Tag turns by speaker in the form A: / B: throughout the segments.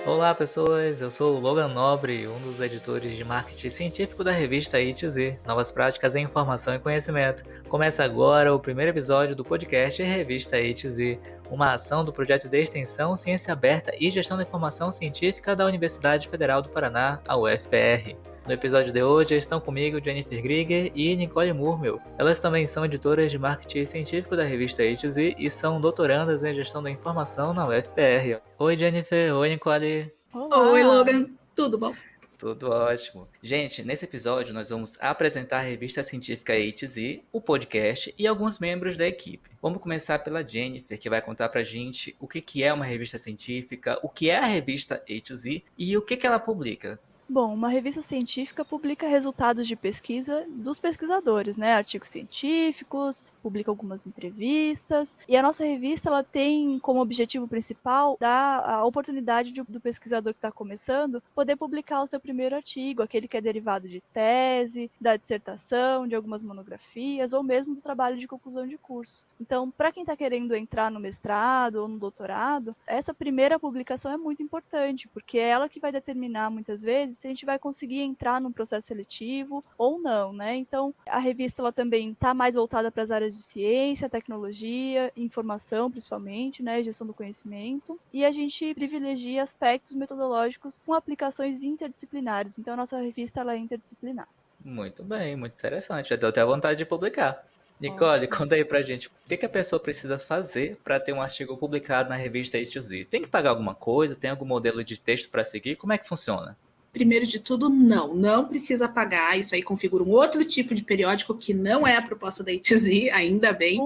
A: Olá, pessoas! Eu sou o Logan Nobre, um dos editores de marketing científico da revista I2Z, Novas Práticas em Informação e Conhecimento. Começa agora o primeiro episódio do podcast Revista I2Z, uma ação do projeto de extensão Ciência Aberta e Gestão da Informação Científica da Universidade Federal do Paraná, a UFPR. No episódio de hoje estão comigo Jennifer Grieger e Nicole Murmel. Elas também são editoras de marketing científico da revista I2Z e são doutorandas em gestão da informação na UFPR. Oi Jennifer, oi Nicole.
B: Olá.
C: Oi Logan, tudo bom?
A: Tudo ótimo. Gente, nesse episódio nós vamos apresentar a revista científica I2Z, o podcast e alguns membros da equipe. Vamos começar pela Jennifer, que vai contar pra gente o que é uma revista científica, o que é a revista I2Z e o que ela publica.
B: Bom, uma revista científica publica resultados de pesquisa dos pesquisadores, né? Artigos científicos, publica algumas entrevistas. E a nossa revista ela tem como objetivo principal dar a oportunidade do pesquisador que está começando poder publicar o seu primeiro artigo, aquele que é derivado de tese, da dissertação, de algumas monografias ou mesmo do trabalho de conclusão de curso. Então, para quem está querendo entrar no mestrado ou no doutorado, essa primeira publicação é muito importante, porque é ela que vai determinar muitas vezes se a gente vai conseguir entrar num processo seletivo ou não, né? Então, a revista ela também está mais voltada para as áreas de ciência, tecnologia, informação principalmente, né? Gestão do conhecimento. E a gente privilegia aspectos metodológicos com aplicações interdisciplinares. Então, a nossa revista ela é interdisciplinar.
A: Muito bem, muito interessante. Já deu até vontade de publicar. Nicole,
B: Ótimo.
A: conta aí pra gente, o que a pessoa precisa fazer para ter um artigo publicado na revista I2Z? Tem que pagar alguma coisa? Tem algum modelo de texto para seguir? Como é que funciona?
C: Primeiro de tudo, não precisa pagar. Isso aí configura um outro tipo de periódico que não é a proposta da I2Z, ainda bem.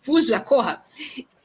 C: Fuja, corra!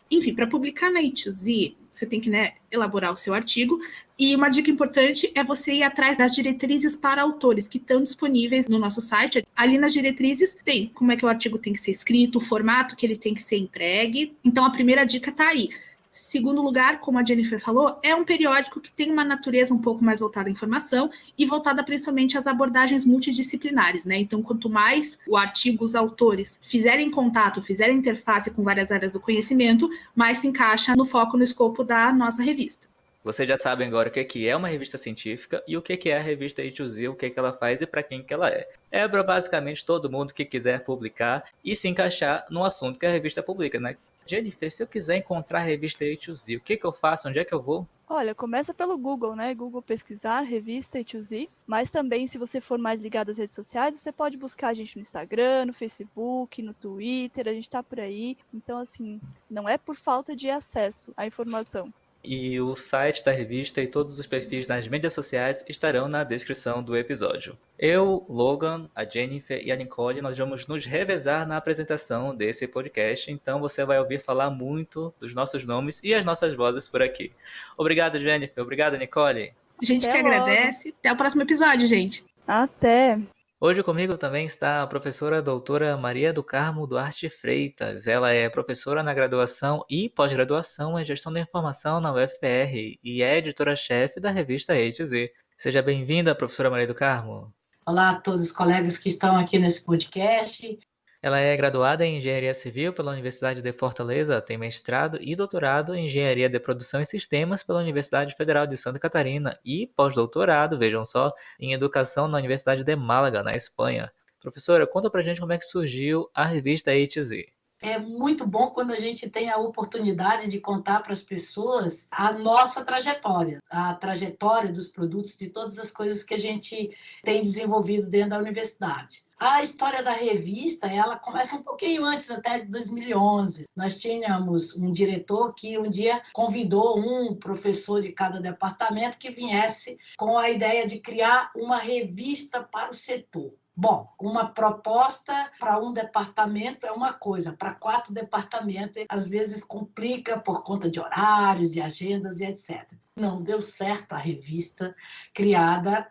C: Enfim, para publicar na I2Z, você tem que elaborar o seu artigo. E uma dica importante é você ir atrás das diretrizes para autores que estão disponíveis no nosso site. Ali nas diretrizes tem como é que o artigo tem que ser escrito, o formato que ele tem que ser entregue. Então, a primeira dica está aí. Segundo lugar, como a Jennifer falou, é um periódico que tem uma natureza um pouco mais voltada à informação e voltada principalmente às abordagens multidisciplinares, né? Então, quanto mais o artigo, os autores fizerem contato, fizerem interface com várias áreas do conhecimento, mais se encaixa no foco, no escopo da nossa revista.
A: Vocês já sabem agora o que é uma revista científica e o que é a revista I2Z, o que ela faz e para quem que ela é. É para basicamente todo mundo que quiser publicar e se encaixar no assunto que a revista publica, né? Jennifer, se eu quiser encontrar a revista I2Z, o que eu faço? Onde é que eu vou?
B: Olha, começa pelo Google, né? Google pesquisar, revista I2Z. Mas também, se você for mais ligado às redes sociais, você pode buscar a gente no Instagram, no Facebook, no Twitter, a gente tá por aí. Então, assim, não é por falta de acesso à informação.
A: E o site da revista e todos os perfis nas mídias sociais estarão na descrição do episódio. Eu, Logan, a Jennifer e a Nicole, nós vamos nos revezar na apresentação desse podcast, então você vai ouvir falar muito dos nossos nomes e as nossas vozes por aqui. Obrigado, Jennifer. Obrigado, Nicole.
C: A gente
B: Até
C: que
B: logo.
C: agradece. Até o próximo episódio, gente.
B: Até!
A: Hoje comigo também está a professora doutora Maria do Carmo Duarte Freitas. Ela é professora na graduação e pós-graduação em Gestão da Informação na UFPR e é editora-chefe da revista I2Z. Seja bem-vinda, professora Maria do Carmo.
D: Olá a todos os colegas que estão aqui nesse podcast.
A: Ela é graduada em Engenharia Civil pela Universidade de Fortaleza, tem mestrado e doutorado em Engenharia de Produção e Sistemas pela Universidade Federal de Santa Catarina e pós-doutorado, vejam só, em Educação na Universidade de Málaga, na Espanha. Professora, conta pra gente como é que surgiu a revista I2Z.
D: É muito bom quando a gente tem a oportunidade de contar para as pessoas a nossa trajetória, a trajetória dos produtos, de todas as coisas que a gente tem desenvolvido dentro da universidade. A história da revista, ela começa um pouquinho antes, até de 2011. Nós tínhamos um diretor que um dia convidou um professor de cada departamento que viesse com a ideia de criar uma revista para o setor. Bom, uma proposta para um departamento é uma coisa, para 4 departamentos, às vezes complica por conta de horários, de agendas e etc. Não deu certo a revista criada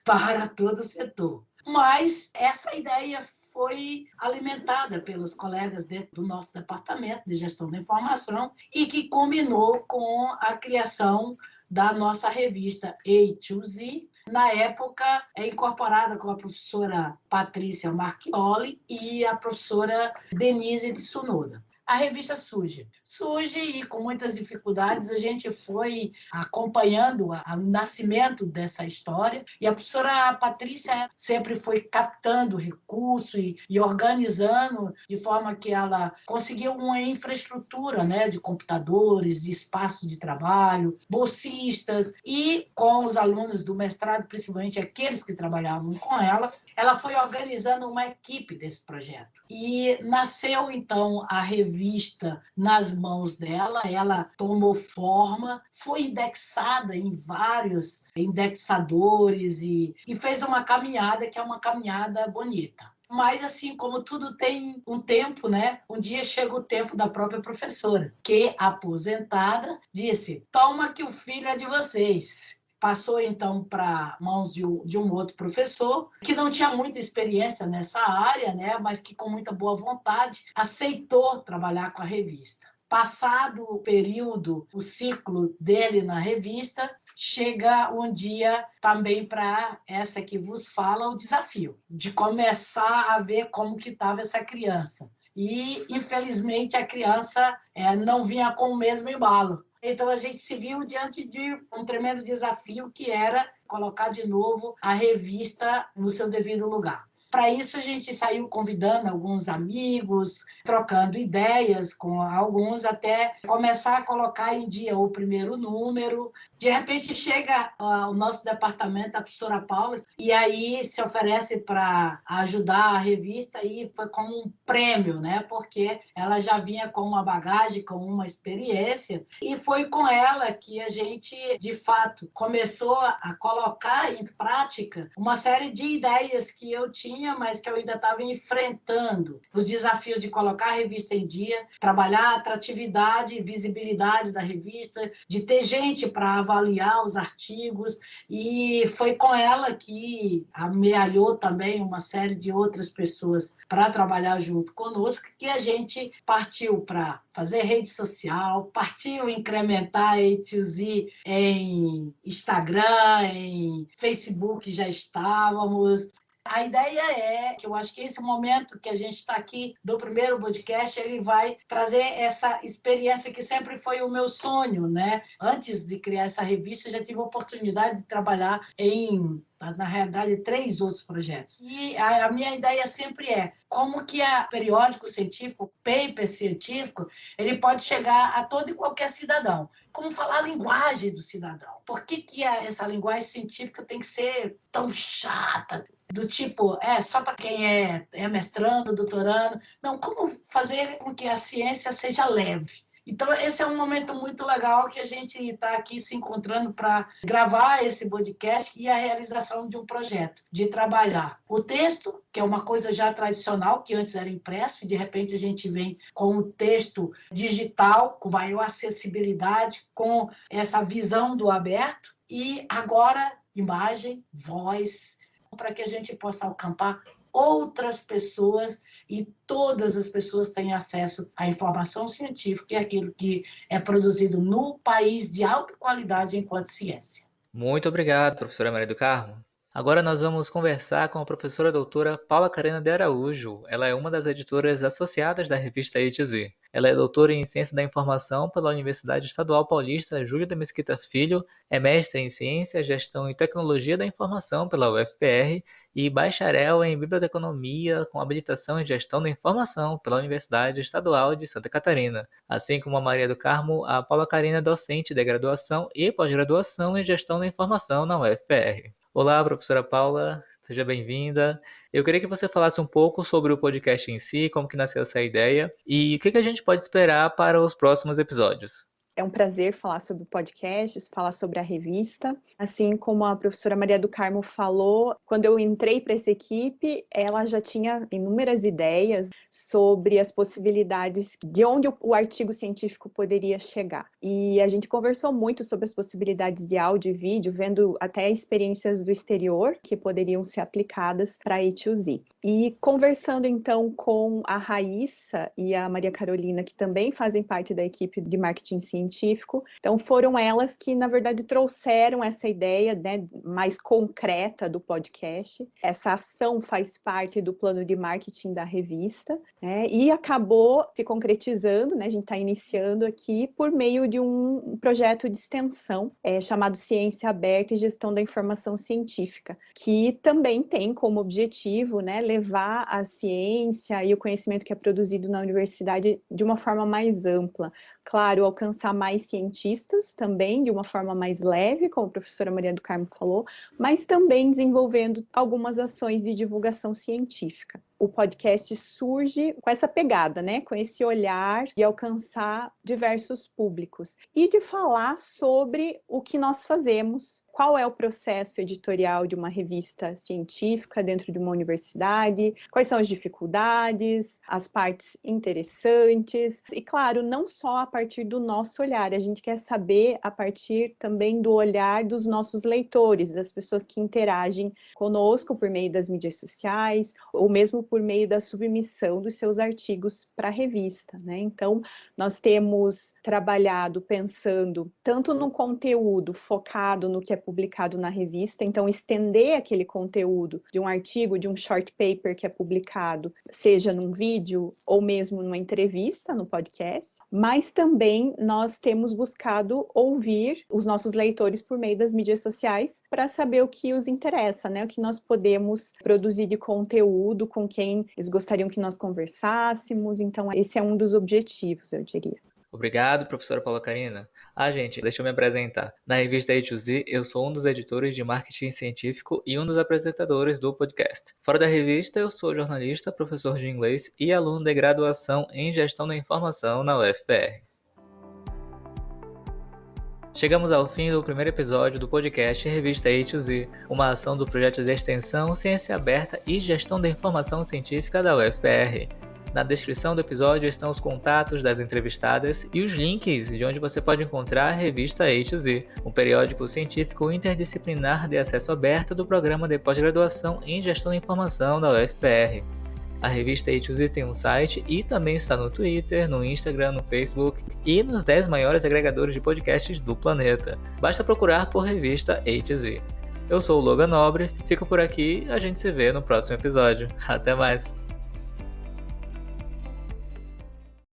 D: para todo o setor. Mas essa ideia foi alimentada pelos colegas dentro do nosso departamento de gestão da informação e que culminou com a criação da nossa revista I2Z, na época incorporada com a professora Patrícia Marchioli e a professora Denise de Tsunoda. a revista surge. Surge e com muitas dificuldades a gente foi acompanhando o nascimento dessa história e a professora Patrícia sempre foi captando recursos e organizando de forma que ela conseguiu uma infraestrutura, né, de computadores, de espaço de trabalho, bolsistas e com os alunos do mestrado, principalmente aqueles que trabalhavam com ela foi organizando uma equipe desse projeto. E nasceu, então, a revista nas mãos dela, ela tomou forma, foi indexada em vários indexadores e fez uma caminhada que é uma caminhada bonita. Mas, assim, como tudo tem um tempo, né? Um dia chega o tempo da própria professora, que, aposentada, disse: toma que o filho é de vocês. Passou, então, para mãos de um outro professor, que não tinha muita experiência nessa área, né? Mas que, com muita boa vontade, aceitou trabalhar com a revista. Passado o período, o ciclo dele na revista, chega um dia também para essa que vos fala o desafio de começar a ver como que estava essa criança. E, infelizmente, a criança não vinha com o mesmo embalo. Então, a gente se viu diante de um tremendo desafio que era colocar de novo a revista no seu devido lugar. Para isso, a gente saiu convidando alguns amigos, trocando ideias com alguns, até começar a colocar em dia o primeiro número. De repente, chega ao nosso departamento a professora Paula, e aí se oferece para ajudar a revista, e foi como um prêmio, né? Porque ela já vinha com uma bagagem, com uma experiência, e foi com ela que a gente, de fato, começou a colocar em prática uma série de ideias que eu tinha, mas que eu ainda estava enfrentando. Os desafios de colocar a revista em dia, trabalhar a atratividade e visibilidade da revista, de ter gente para avaliar os artigos, e foi com ela que amealhou também uma série de outras pessoas para trabalhar junto conosco, que a gente partiu para fazer rede social, partiu incrementar a A2Z em Instagram, em Facebook já estávamos. A ideia é que eu acho que esse momento que a gente está aqui do primeiro podcast, ele vai trazer essa experiência que sempre foi o meu sonho, né? Antes de criar essa revista, eu já tive a oportunidade de trabalhar na realidade, 3 outros projetos. E a minha ideia sempre é como que o periódico científico, o paper científico, ele pode chegar a todo e qualquer cidadão. Como falar a linguagem do cidadão. Por que essa linguagem científica tem que ser tão chata? Do tipo, só para quem é mestrando, doutorando. Não, como fazer com que a ciência seja leve? Então, esse é um momento muito legal que a gente está aqui se encontrando para gravar esse podcast e a realização de um projeto, de trabalhar o texto, que é uma coisa já tradicional, que antes era impresso, e de repente a gente vem com o texto digital, com maior acessibilidade, com essa visão do aberto, e agora imagem, voz, para que a gente possa alcançar outras pessoas e todas as pessoas têm acesso à informação científica e aquilo que é produzido no país de alta qualidade enquanto ciência.
A: Muito obrigado, professora Maria do Carmo. Agora nós vamos conversar com a professora doutora Paula Carina de Araújo. Ela é uma das editoras associadas da revista A2Z. Ela é doutora em Ciência da Informação pela Universidade Estadual Paulista Júlio de Mesquita Filho, é mestre em Ciência, Gestão e Tecnologia da Informação pela UFPR e bacharel em Biblioteconomia com habilitação em Gestão da Informação pela Universidade Estadual de Santa Catarina. Assim como a Maria do Carmo, a Paula Carina é docente de graduação e pós-graduação em Gestão da Informação na UFPR. Olá, professora Paula, seja bem-vinda. Eu queria que você falasse um pouco sobre o podcast em si, como que nasceu essa ideia e o que a gente pode esperar para os próximos episódios.
E: É um prazer falar sobre o podcast, falar sobre a revista. Assim como a professora Maria do Carmo falou, quando eu entrei para essa equipe, ela já tinha inúmeras ideias sobre as possibilidades de onde o artigo científico poderia chegar. E a gente conversou muito sobre as possibilidades de áudio e vídeo, vendo até experiências do exterior que poderiam ser aplicadas para a A2Z. E conversando então com a Raíssa e a Maria Carolina, que também fazem parte da equipe de marketing científico, científico. Então, foram elas que, na verdade, trouxeram essa ideia, né, mais concreta do podcast. Essa ação faz parte do plano de marketing da revista, né, e acabou se concretizando, né, a gente está iniciando aqui por meio de um projeto de extensão chamado Ciência Aberta e Gestão da Informação Científica, que também tem como objetivo, né, levar a ciência e o conhecimento que é produzido na universidade de uma forma mais ampla. Claro, alcançar mais cientistas também, de uma forma mais leve, como a professora Maria do Carmo falou, mas também desenvolvendo algumas ações de divulgação científica. O podcast surge com essa pegada, né? Com esse olhar de alcançar diversos públicos e de falar sobre o que nós fazemos, qual é o processo editorial de uma revista científica dentro de uma universidade, quais são as dificuldades, as partes interessantes e, claro, não só a partir do nosso olhar, a gente quer saber a partir também do olhar dos nossos leitores, das pessoas que interagem conosco por meio das mídias sociais ou mesmo por meio da submissão dos seus artigos para a revista, né? Então, nós temos trabalhado pensando tanto no conteúdo focado no que é publicado na revista, então estender aquele conteúdo de um artigo, de um short paper que é publicado, seja num vídeo ou mesmo numa entrevista no podcast, mas também nós temos buscado ouvir os nossos leitores por meio das mídias sociais para saber o que os interessa, né? O que nós podemos produzir de conteúdo, com quem eles gostariam que nós conversássemos, então esse é um dos objetivos, eu diria.
A: Obrigado, professora Paula Carina. Gente, deixa eu me apresentar. Na revista A2Z, eu sou um dos editores de marketing científico e um dos apresentadores do podcast. Fora da revista, eu sou jornalista, professor de inglês e aluno de graduação em gestão da informação na UFPR. Chegamos ao fim do primeiro episódio do podcast Revista A2Z, uma ação do projeto de extensão Ciência Aberta e Gestão da Informação Científica da UFPR. Na descrição do episódio estão os contatos das entrevistadas e os links de onde você pode encontrar a revista A2Z, um periódico científico interdisciplinar de acesso aberto do programa de pós-graduação em Gestão da Informação da UFPR. A revista A2Z tem um site e também está no Twitter, no Instagram, no Facebook e nos 10 maiores agregadores de podcasts do planeta. Basta procurar por revista A2Z. Eu sou o Logan Nobre, fico por aqui e a gente se vê no próximo episódio. Até mais!